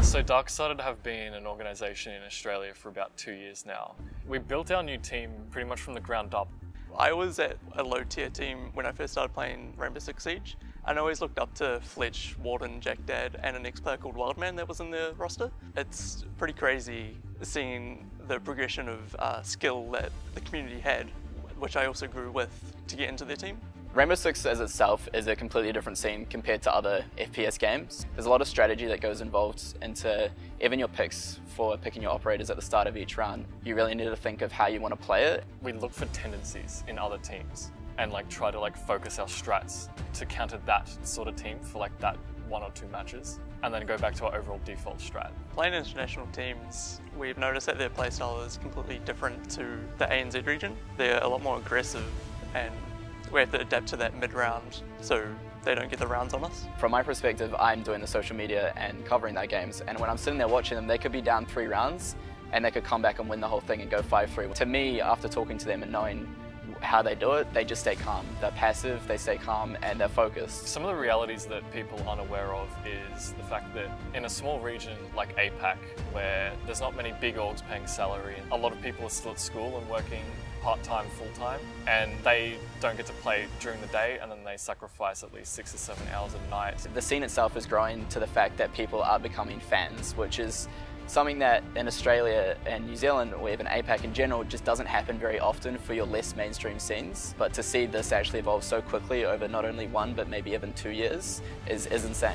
So DarkSided have been an organisation in Australia for about 2 years now. We built our new team pretty much from the ground up. I was at a low tier team when I first started playing Rainbow Six Siege, and I always looked up to Fletch, Warden, JackDaddy and an ex-player called Wildman that was in the roster. It's pretty crazy seeing the progression of skill that the community had, which I also grew with to get into their team. Rainbow Six as itself is a completely different scene compared to other FPS games. There's a lot of strategy that goes involved into even your picks for picking your operators at the start of each round. You really need to think of how you want to play it. We look for tendencies in other teams and try to focus our strats to counter that sort of team for that 1 or 2 matches, and then go back to our overall default strat. Playing international teams, we've noticed that their playstyle is completely different to the ANZ region. They're a lot more aggressive, and we have to adapt to that mid-round so they don't get the rounds on us. From my perspective, I'm doing the social media and covering their games, and when I'm sitting there watching them, they could be down 3 rounds and they could come back and win the whole thing and go 5-3. To me, after talking to them and knowing how they do it, they just stay calm. They're passive, they stay calm, and they're focused. Some of the realities that people aren't aware of is the fact that in a small region like APAC, where there's not many big orgs paying salary, a lot of people are still at school and working part-time, full-time, and they don't get to play during the day, and then they sacrifice at least 6 or 7 hours a night. The scene itself is growing to the fact that people are becoming fans, which is something that in Australia and New Zealand, or even APAC in general, just doesn't happen very often for your less mainstream scenes. But to see this actually evolve so quickly over not only 1 but maybe even 2 years is insane.